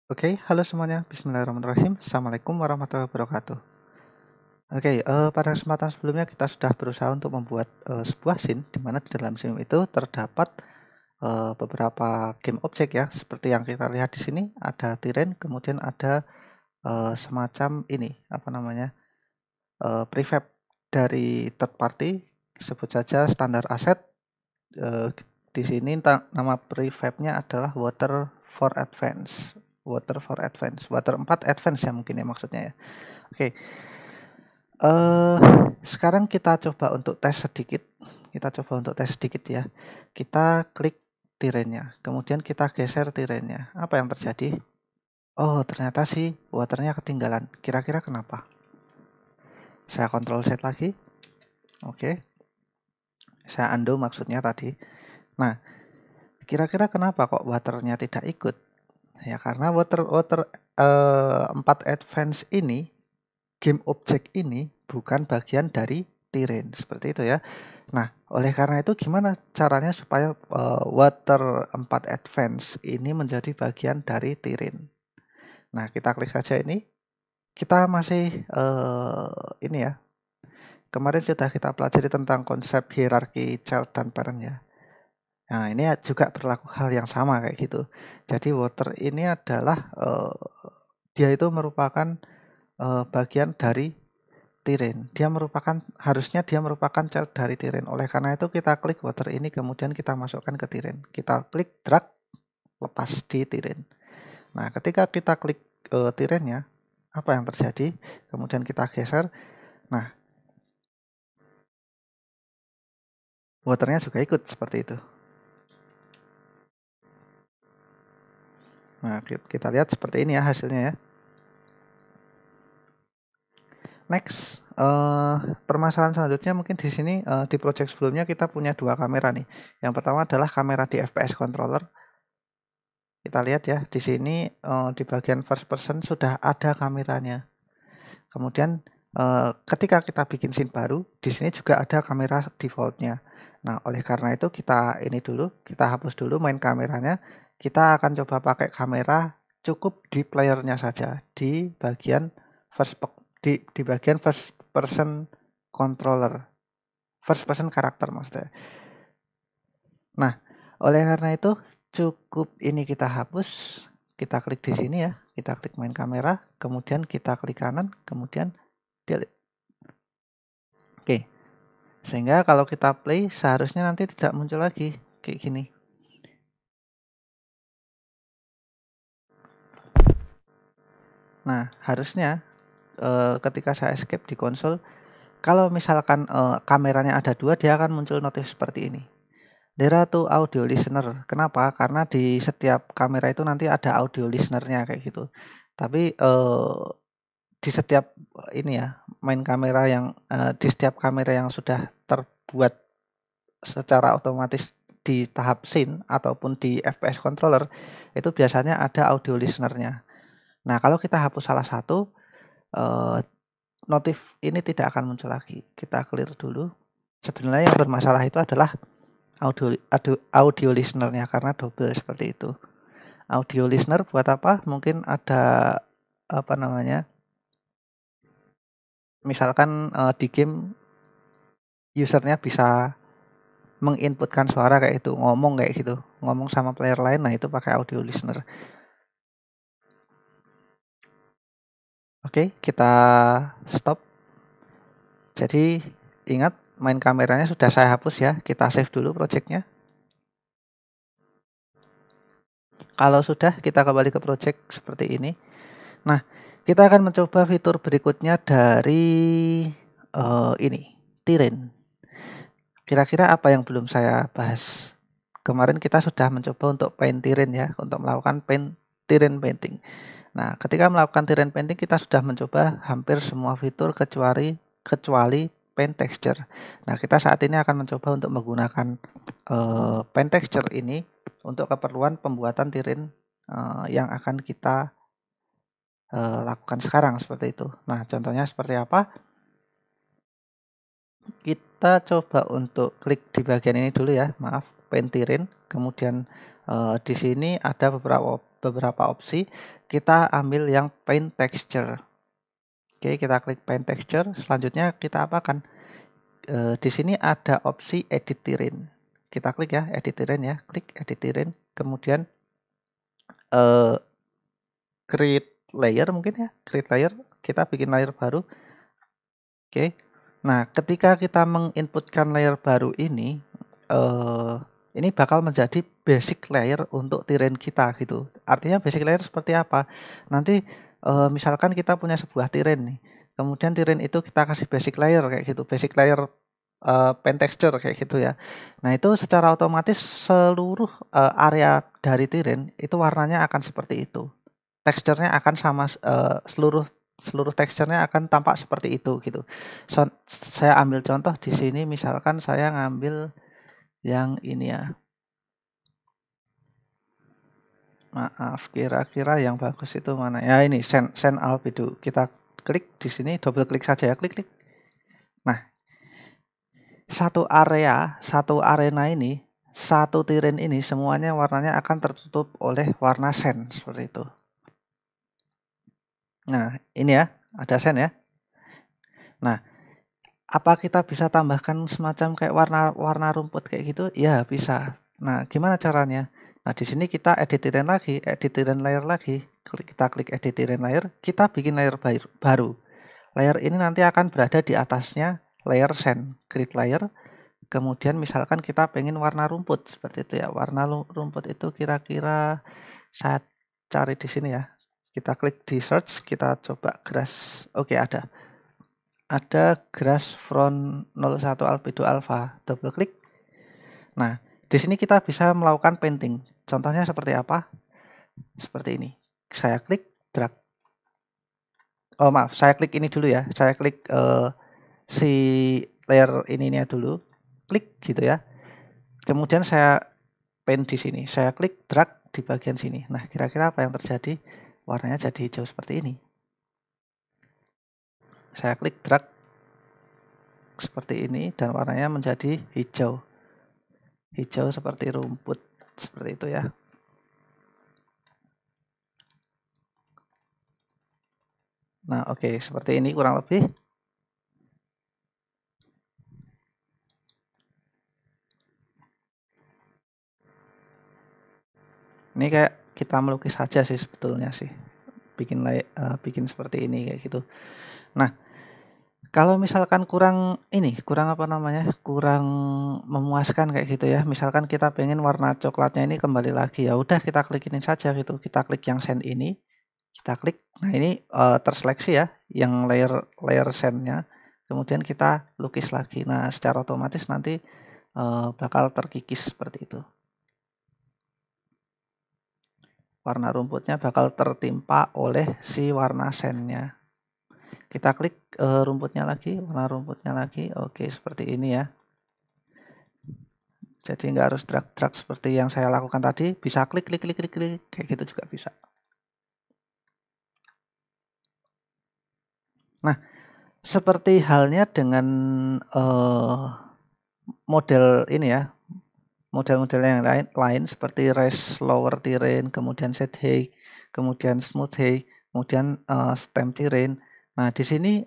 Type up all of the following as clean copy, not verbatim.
Oke, halo semuanya. Bismillahirrahmanirrahim. Assalamualaikum warahmatullahi wabarakatuh. Oke, pada kesempatan sebelumnya kita sudah berusaha untuk membuat sebuah scene di mana di dalam scene itu terdapat beberapa game objek ya, seperti yang kita lihat di sini ada tiren, kemudian ada semacam ini apa namanya prefab dari third party, sebut saja standar aset. eh, di sini nama prefabnya adalah Water for Advance. Water 4 Advance ya mungkin ya maksudnya ya. Oke, eh sekarang kita coba untuk tes sedikit. Kita coba untuk tes sedikit ya. Kita klik tirennya, kemudian kita geser tirennya. Apa yang terjadi? Oh, ternyata sih waternya ketinggalan. Kira-kira kenapa? Saya kontrol set lagi. Oke, saya undo maksudnya tadi. Nah, kira-kira kenapa kok waternya tidak ikut? Ya karena water water 4 advance ini, game objek ini bukan bagian dari tiren, seperti itu ya. Nah, oleh karena itu gimana caranya supaya water 4 advance ini menjadi bagian dari tiren? Nah, kita klik saja ini. Kita masih ini ya. Kemarin sudah kita pelajari tentang konsep hierarki child dan parent ya. Nah, ini juga berlaku hal yang sama kayak gitu. Jadi water ini adalah dia itu merupakan bagian dari tiren. Harusnya dia merupakan child dari tiren. Oleh karena itu kita klik water ini kemudian kita masukkan ke tiren. Kita klik drag lepas di tiren. Nah, ketika kita klik tirennya, apa yang terjadi? Kemudian kita geser. Nah, waternya juga ikut seperti itu. Nah, kita lihat seperti ini ya hasilnya ya. Next, permasalahan selanjutnya mungkin di sini di project sebelumnya kita punya dua kamera nih. Yang pertama adalah kamera di FPS controller. Kita lihat ya di sini di bagian first person sudah ada kameranya. Kemudian ketika kita bikin scene baru, di sini juga ada kamera defaultnya. Nah, oleh karena itu kita hapus dulu main kameranya. Kita akan coba pakai kamera cukup di playernya saja di bagian di bagian first person controller, first person karakter maksudnya. Nah, oleh karena itu cukup ini kita hapus, kita klik di sini ya, kita klik main kamera, kemudian kita klik kanan, kemudian delete. Oke, sehingga kalau kita play seharusnya nanti tidak muncul lagi kayak gini. Nah, harusnya ketika saya escape di konsol, kalau misalkan kameranya ada dua, dia akan muncul notif seperti ini. There are two audio listener. Kenapa? Karena di setiap kamera itu nanti ada audio listener-nya kayak gitu. Tapi di setiap ini ya, di setiap kamera yang sudah terbuat secara otomatis di tahap scene ataupun di FPS controller, itu biasanya ada audio listener-nya. Nah, kalau kita hapus salah satu, notif ini tidak akan muncul lagi. Kita clear dulu. Sebenarnya yang bermasalah itu adalah audio listener-nya karena double seperti itu. Audio listener buat apa? Mungkin ada apa namanya? Misalkan di game usernya bisa menginputkan suara kayak itu, ngomong kayak gitu, ngomong sama player lain, nah itu pakai audio listener. Oke, kita stop. Jadi ingat main kameranya sudah saya hapus ya, kita save dulu projectnya. Kalau sudah, kita kembali ke project seperti ini. Nah, kita akan mencoba fitur berikutnya dari ini, tiren. Kira-kira apa yang belum saya bahas? Kemarin kita sudah mencoba untuk paint tiren ya, untuk melakukan tiren painting. Nah, ketika melakukan tiren painting kita sudah mencoba hampir semua fitur kecuali paint texture. Nah, kita saat ini akan mencoba untuk menggunakan paint texture ini untuk keperluan pembuatan tiren yang akan kita lakukan sekarang seperti itu. Nah, contohnya seperti apa? Kita coba untuk klik di bagian ini dulu ya, maaf, paint tiren. Kemudian di sini ada beberapa opsi. Kita ambil yang paint texture. Oke, kita klik paint texture. Selanjutnya kita apakan? Di sini ada opsi edit terrain. Kita klik ya, edit terrain ya. Klik edit terrain. Kemudian create layer mungkin ya. Create layer. Kita bikin layer baru. Oke. Nah, ketika kita menginputkan layer baru ini bakal menjadi basic layer untuk terrain kita gitu. Artinya basic layer seperti apa? Nanti misalkan kita punya sebuah terrain nih. Kemudian terrain itu kita kasih basic layer kayak gitu. Basic layer paint texture kayak gitu ya. Nah, itu secara otomatis seluruh area dari terrain itu warnanya akan seperti itu. Teksturnya akan sama seluruh teksturnya akan tampak seperti itu gitu. Saya ambil contoh di sini misalkan saya ngambil yang ini ya. Maaf, kira-kira yang bagus itu mana? Ya ini send albedo. Kita klik di sini, double klik saja ya, klik. Nah, satu arena ini, satu terrain ini semuanya warnanya akan tertutup oleh warna sand seperti itu. Nah, ini ya, ada sand ya. Nah, apa kita bisa tambahkan semacam kayak warna rumput kayak gitu? Ya, bisa. Nah, gimana caranya? Nah, di sini kita edit terrain lagi, edit terrain layer lagi. Kita klik edit terrain layer, kita bikin layer baru. Layer ini nanti akan berada di atasnya layer sand, create layer. Kemudian misalkan kita pengen warna rumput seperti itu ya. Warna rumput itu kira-kira saya cari di sini ya. Kita klik di search, kita coba grass. Oke, ada grass front 01 albedo alpha, double klik. Nah, di sini kita bisa melakukan painting. Contohnya seperti apa? Seperti ini. Saya klik, drag. Oh maaf, saya klik ini dulu ya. Saya klik si layer ininya dulu. Klik gitu ya. Kemudian saya paint di sini. Saya klik, drag di bagian sini. Nah, kira-kira apa yang terjadi? Warnanya jadi hijau seperti ini. Saya klik, drag seperti ini dan warnanya menjadi hijau. Hijau seperti rumput, seperti itu ya. Nah, oke, seperti ini kurang lebih. Ini kayak kita melukis saja sih sebetulnya sih. Bikin seperti ini kayak gitu. Nah, kalau misalkan kurang kurang memuaskan kayak gitu ya. Misalkan kita pengen warna coklatnya ini kembali lagi, ya udah kita klik ini saja gitu. Kita klik yang sand ini, kita klik. Nah, ini terseleksi ya yang layer sandnya. Kemudian kita lukis lagi. Nah, secara otomatis nanti bakal terkikis seperti itu. Warna rumputnya bakal tertimpa oleh si warna sandnya. Kita klik rumputnya lagi, warna rumputnya lagi. Oke, seperti ini ya. Jadi nggak harus drag seperti yang saya lakukan tadi. Bisa klik, kayak gitu juga bisa. Nah, seperti halnya dengan model ini ya, model-model yang lain seperti raise lower terrain, kemudian set height, kemudian smooth height, kemudian stem terrain. Nah, di sini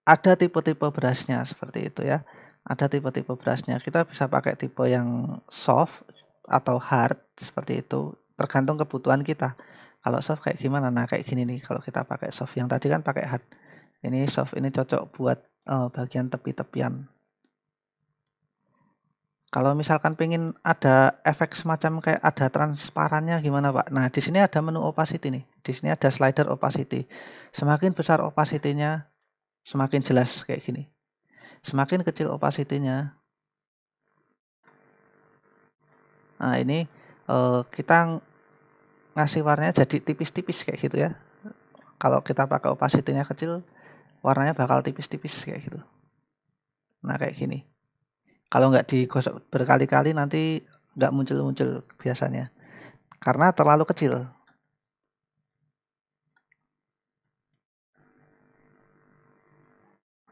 ada tipe-tipe brushnya seperti itu ya. Ada tipe-tipe brushnya. Kita bisa pakai tipe yang soft atau hard seperti itu, tergantung kebutuhan kita. Kalau soft kayak gimana? Nah, kayak gini nih kalau kita pakai soft. Yang tadi kan pakai hard. Ini soft, ini cocok buat bagian tepi-tepian. Kalau misalkan pengen ada efek semacam kayak ada transparannya gimana, Pak? Nah, di sini ada menu opacity nih. Di sini ada slider opacity. Semakin besar opacity-nya, semakin jelas kayak gini. Semakin kecil opacity-nya. Nah, ini kita ngasih warnanya jadi tipis-tipis kayak gitu ya. Kalau kita pakai opacity-nya kecil, warnanya bakal tipis-tipis kayak gitu. Nah, kayak gini. Kalau nggak digosok berkali-kali nanti nggak muncul-muncul biasanya. Karena terlalu kecil.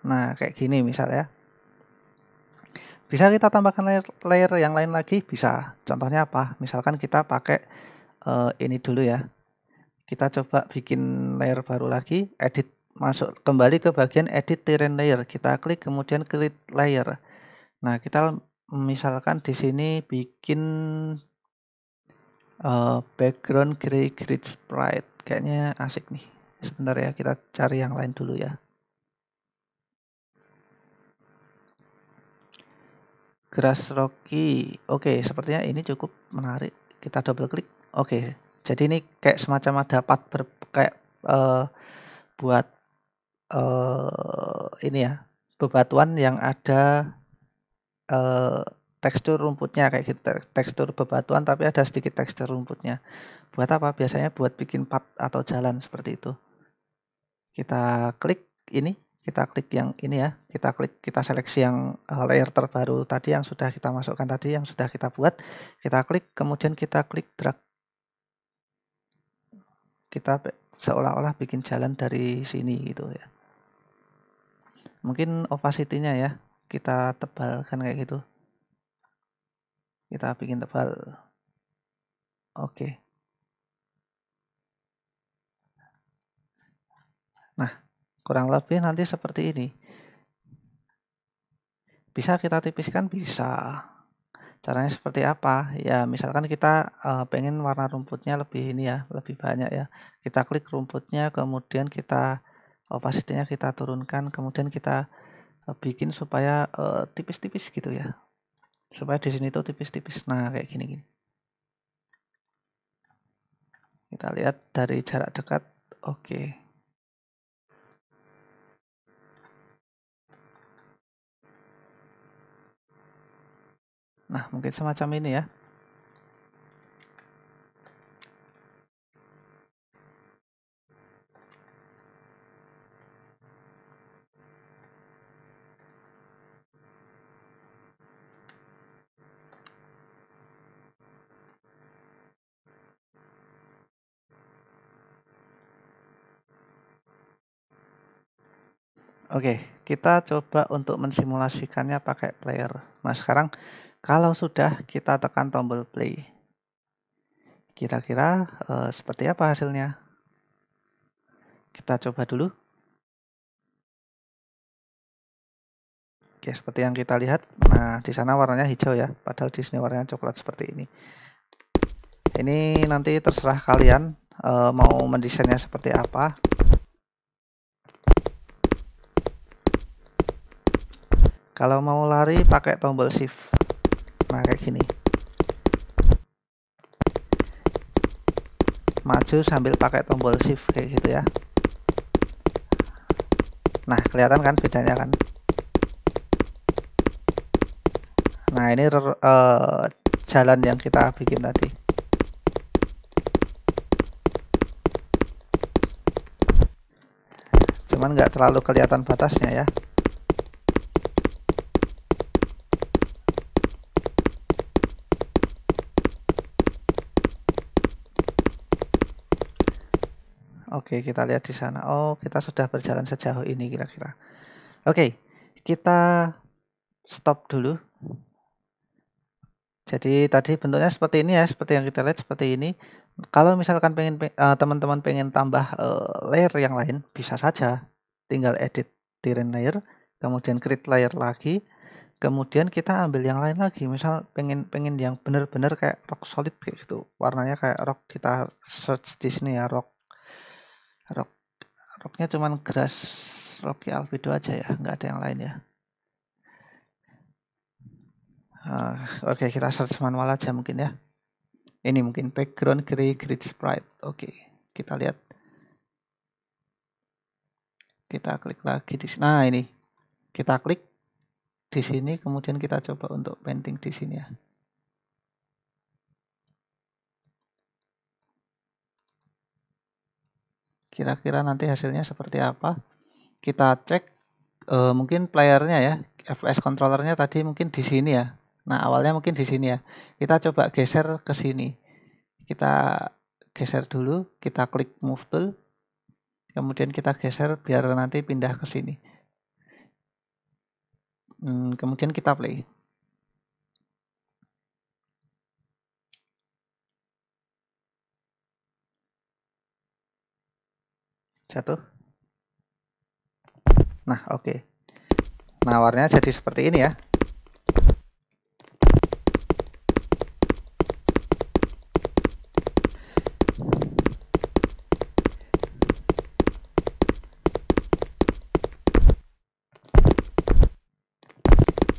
Nah, kayak gini misalnya. Bisa kita tambahkan layer yang lain lagi? Bisa. Contohnya apa? Misalkan kita pakai ini dulu ya. Kita coba bikin layer baru lagi, edit, masuk kembali ke bagian edit terrain layer. Kita klik kemudian create layer. Nah, kita misalkan di sini bikin background gray grid sprite. Kayaknya asik nih. Sebentar ya, kita cari yang lain dulu ya. Grass Rocky. Oke, sepertinya ini cukup menarik. Kita double klik. Oke, jadi ini kayak semacam ada path kayak buat ini ya, bebatuan yang ada tekstur rumputnya kayak gitu. Tekstur bebatuan tapi ada sedikit tekstur rumputnya. Buat apa? Biasanya buat bikin path atau jalan seperti itu. Kita klik ini. Kita klik yang ini ya, kita seleksi yang layer terbaru tadi yang sudah kita masukkan tadi, yang sudah kita buat. Kita klik, kemudian kita klik drag. Kita seolah-olah bikin jalan dari sini gitu ya. Mungkin opacity-nya ya, kita tebalkan kayak gitu. Kita bikin tebal. Oke. Nah, kurang lebih nanti seperti ini. Bisa kita tipiskan? Bisa. Caranya seperti apa? Ya, misalkan kita pengen warna rumputnya lebih ini ya, lebih banyak ya. Kita klik rumputnya, kemudian kita opacity-nya kita turunkan, kemudian kita bikin supaya tipis-tipis gitu ya. Supaya di sini tuh tipis-tipis. Nah, kayak gini. Kita lihat dari jarak dekat. Oke. Nah, mungkin semacam ini ya. Oke, kita coba untuk mensimulasikannya pakai player. Nah, sekarang kalau sudah kita tekan tombol play. Kira-kira seperti apa hasilnya? Kita coba dulu. Oke, seperti yang kita lihat. Nah, di sana warnanya hijau ya, padahal di sini warnanya coklat seperti ini. Ini nanti terserah kalian mau mendesainnya seperti apa. Kalau mau lari pakai tombol shift. Nah, kayak gini. Maju sambil pakai tombol shift kayak gitu ya. Nah, kelihatan kan bedanya kan? Nah, ini jalan yang kita bikin tadi. Cuman nggak terlalu kelihatan batasnya ya. Oke, kita lihat di sana. Oh, kita sudah berjalan sejauh ini kira-kira. Oke, kita stop dulu. Jadi tadi bentuknya seperti ini ya, seperti yang kita lihat seperti ini. Kalau misalkan teman-teman pengen tambah layer yang lain, bisa saja tinggal edit terrain layer, kemudian create layer lagi, kemudian kita ambil yang lain lagi. Misal pengen yang benar-benar kayak rock solid kayak gitu, warnanya kayak rock. Kita search di sini ya, rocknya cuman grass rocky albedo aja ya, nggak ada yang lain ya. Oke, kita search manual aja mungkin ya. Ini mungkin background gray grid sprite. Oke, kita lihat. Kita klik lagi di sini. Nah, ini. Kita klik di sini, kemudian kita coba untuk painting di sini ya. Kira-kira nanti hasilnya seperti apa? Kita cek mungkin playernya ya, FPS controllernya tadi mungkin di sini ya. Nah, awalnya mungkin di sini ya. Kita coba geser ke sini. Kita geser dulu, kita klik move tool. Kemudian kita geser biar nanti pindah ke sini. Kemudian kita play. Jatuh. Nah, oke. Nah, warnanya jadi seperti ini ya.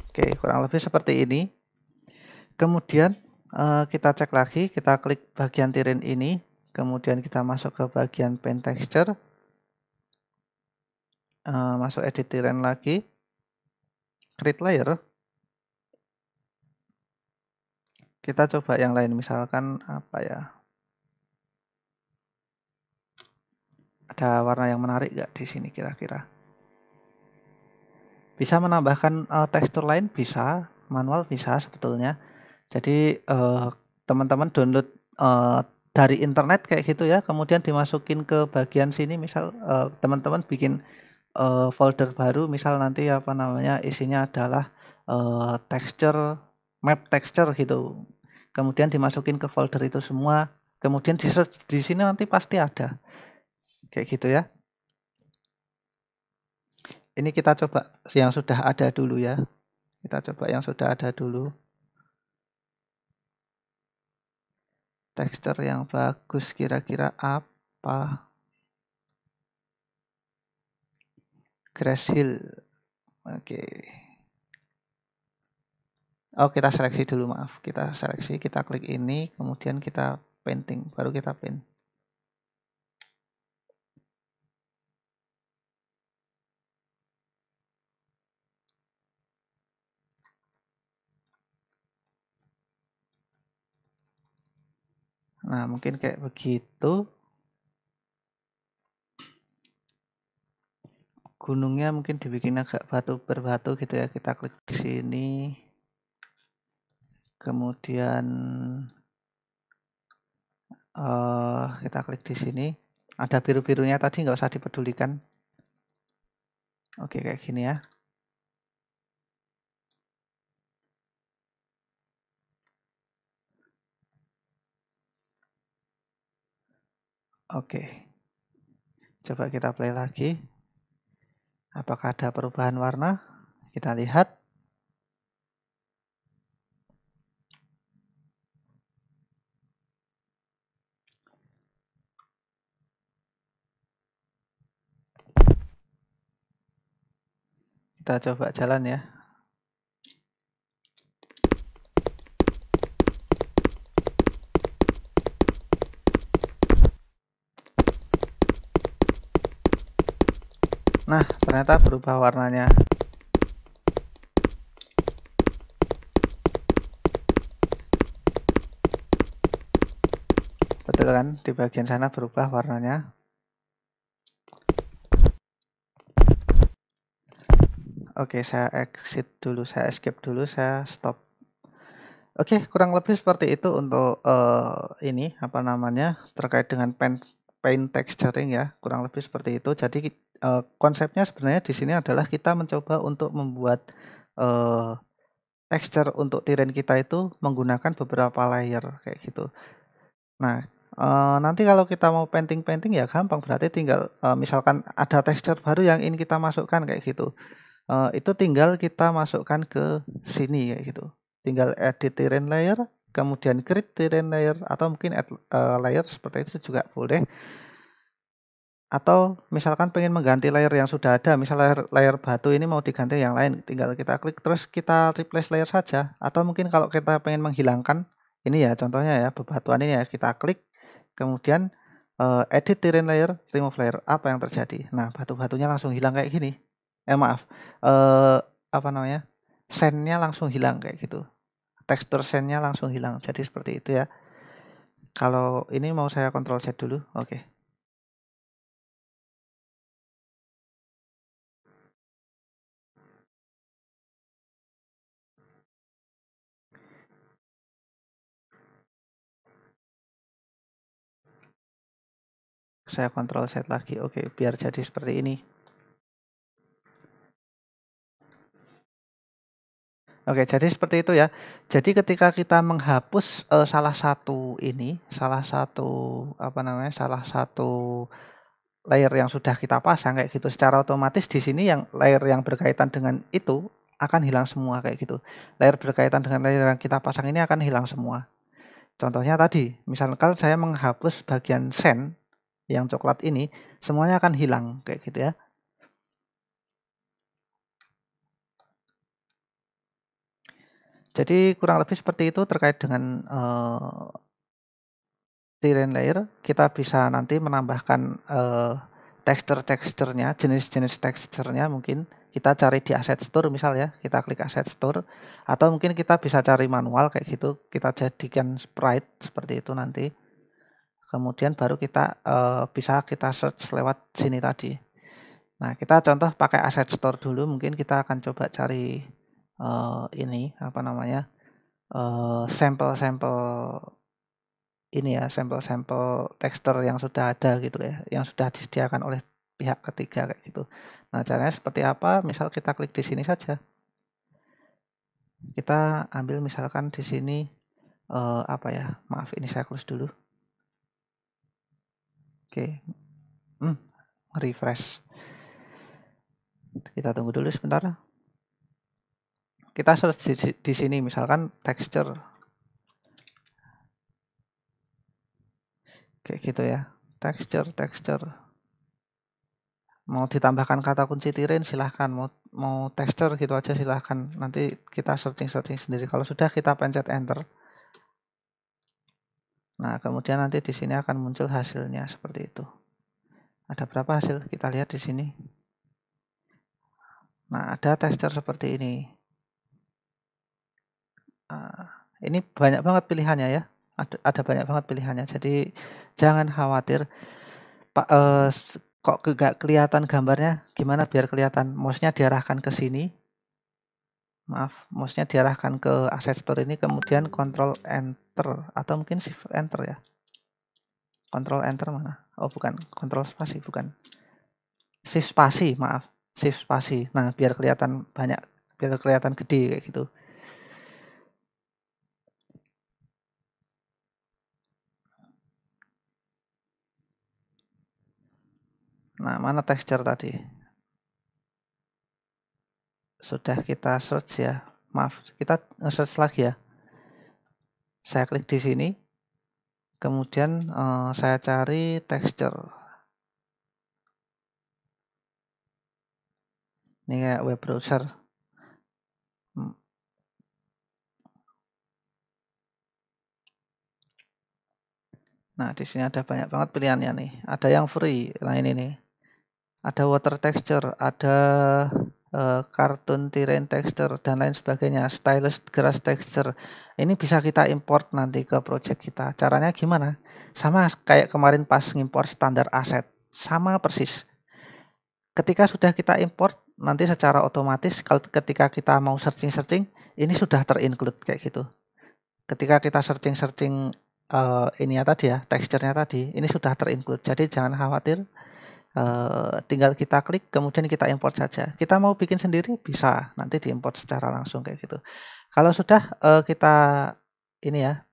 Oke, kurang lebih seperti ini. Kemudian kita cek lagi, kita klik bagian tirin ini, kemudian kita masuk ke bagian paint texture, masuk edit tirin lagi, create layer. Kita coba yang lain, misalkan apa ya? Ada warna yang menarik nggak di sini kira-kira? Bisa menambahkan tekstur lain, bisa, manual bisa sebetulnya. Jadi teman-teman download dari internet kayak gitu ya, kemudian dimasukin ke bagian sini, misal teman-teman bikin folder baru, misal nanti apa namanya isinya adalah texture, map texture gitu. Kemudian dimasukin ke folder itu semua, kemudian di search di sini nanti pasti ada. Kayak gitu ya. Ini kita coba yang sudah ada dulu ya. Kita coba yang sudah ada dulu. Tekstur yang bagus kira-kira apa? Grass Hill. Oke. Oh, kita seleksi dulu, maaf. Kita seleksi, kita klik ini, kemudian kita painting, baru kita paint. Nah, mungkin kayak begitu. Gunungnya mungkin dibikin agak batu berbatu gitu ya. Kita klik di sini. Kemudian kita klik di sini. Ada biru-birunya tadi, nggak usah dipedulikan. Oke, kayak gini ya. Oke. Coba kita play lagi. Apakah ada perubahan warna? Kita lihat. Kita coba jalan ya. Nah, ternyata berubah warnanya. Betul kan? Di bagian sana berubah warnanya. Oke, saya exit dulu, saya escape dulu, saya stop. Oke, kurang lebih seperti itu untuk ini apa namanya terkait dengan paint texturing ya, kurang lebih seperti itu. Jadi konsepnya sebenarnya di sini adalah kita mencoba untuk membuat texture untuk tiren kita itu menggunakan beberapa layer kayak gitu. Nah, nanti kalau kita mau painting ya gampang, berarti tinggal misalkan ada texture baru yang ingin kita masukkan kayak gitu. Itu tinggal kita masukkan ke sini kayak gitu. Tinggal edit terrain layer, kemudian create terrain layer, atau mungkin add layer seperti itu juga boleh. Atau misalkan pengen mengganti layer yang sudah ada, misal layer batu ini mau diganti yang lain, tinggal kita klik terus kita replace layer saja. Atau mungkin kalau kita pengen menghilangkan, ini ya contohnya ya, bebatuan ini ya, kita klik, kemudian edit terrain layer, remove layer, apa yang terjadi? Nah, batu-batunya langsung hilang kayak gini. Maaf, apa namanya, sandnya langsung hilang kayak gitu. Tekstur sandnya langsung hilang, jadi seperti itu ya. Kalau ini mau saya Ctrl Z dulu, oke. Saya Ctrl Z lagi, oke, biar jadi seperti ini. Oke, jadi seperti itu ya. Jadi ketika kita menghapus salah satu apa namanya, salah satu layer yang sudah kita pasang kayak gitu, secara otomatis di sini yang layer yang berkaitan dengan itu akan hilang semua kayak gitu. Layer berkaitan dengan layer yang kita pasang ini akan hilang semua. Contohnya tadi, misalkan saya menghapus bagian send yang coklat ini, semuanya akan hilang kayak gitu ya. Jadi kurang lebih seperti itu terkait dengan terrain layer. Kita bisa nanti menambahkan teksturnya, jenis-jenis teksturnya mungkin kita cari di asset store misal ya, kita klik asset store, atau mungkin kita bisa cari manual kayak gitu, kita jadikan sprite seperti itu nanti. Kemudian baru kita bisa kita search lewat sini tadi. Nah, kita contoh pakai asset store dulu, mungkin kita akan coba cari ini apa namanya? Sampel-sampel ini ya, sampel-sampel tekstur yang sudah ada gitu ya, yang sudah disediakan oleh pihak ketiga kayak gitu. Nah, caranya seperti apa? Misal kita klik di sini saja. Kita ambil misalkan di sini apa ya? Maaf, ini saya close dulu. Oke. Refresh. Kita tunggu dulu sebentar. Kita search di sini misalkan texture. Kayak gitu ya. Texture. Mau ditambahkan kata kunci terrain silahkan, mau texture gitu aja silahkan. Nanti kita searching sendiri. Kalau sudah kita pencet enter. Nah, kemudian nanti di sini akan muncul hasilnya seperti itu. Ada berapa hasil? Kita lihat di sini. Nah, ada texture seperti ini. Nah, ini banyak banget pilihannya ya. Ada banyak banget pilihannya. Jadi jangan khawatir. Pak, kok nggak kelihatan gambarnya? Gimana biar kelihatan? Mouse-nya diarahkan ke sini. Maaf, mouse-nya diarahkan ke asset store ini, kemudian Control Enter atau mungkin Shift Enter ya. Control Enter mana? Oh bukan, Control spasi bukan. Shift spasi, maaf. Shift spasi. Nah, biar kelihatan banyak, biar kelihatan gede kayak gitu. Nah, mana texture tadi? Sudah kita search ya. Maaf, kita nge-search lagi ya. Saya klik di sini. Kemudian saya cari texture. Ini kayak web browser. Nah, di sini ada banyak banget pilihannya nih. Ada yang free, nah ini nih. Ada water texture, ada cartoon terrain texture dan lain sebagainya, stylus grass texture. Ini bisa kita import nanti ke project kita. Caranya gimana? Sama kayak kemarin pas ngimport standar asset, sama persis. Ketika sudah kita import, nanti secara otomatis ketika kita mau searching, ini sudah terinclude kayak gitu. Ketika kita searching ini ya tadi ya, teksturnya tadi, ini sudah terinclude. Jadi jangan khawatir. Tinggal kita klik kemudian kita import saja. Kita mau bikin sendiri bisa, nanti diimport secara langsung kayak gitu. Kalau sudah kita ini ya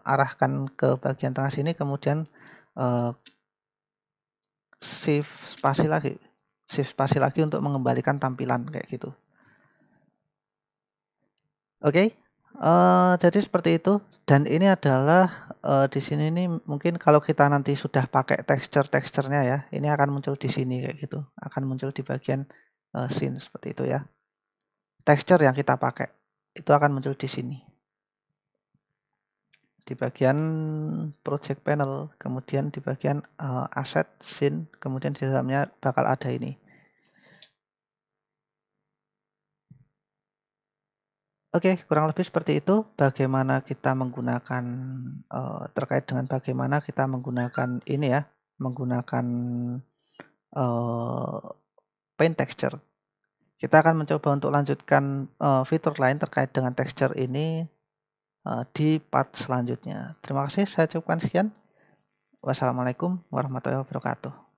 arahkan ke bagian tengah sini, kemudian shift spasi lagi untuk mengembalikan tampilan kayak gitu. Oke, jadi seperti itu. Dan ini adalah di sini nih mungkin kalau kita nanti sudah pakai teksturnya ya, ini akan muncul di sini kayak gitu, akan muncul di bagian scene seperti itu ya. Tekstur yang kita pakai itu akan muncul di sini, di bagian project panel, kemudian di bagian asset scene, kemudian di dalamnya bakal ada ini. Oke, kurang lebih seperti itu bagaimana kita menggunakan terkait dengan bagaimana kita menggunakan ini ya, menggunakan paint texture. Kita akan mencoba untuk lanjutkan fitur lain terkait dengan texture ini di part selanjutnya. Terima kasih, saya cukupkan sekian. Wassalamualaikum warahmatullahi wabarakatuh.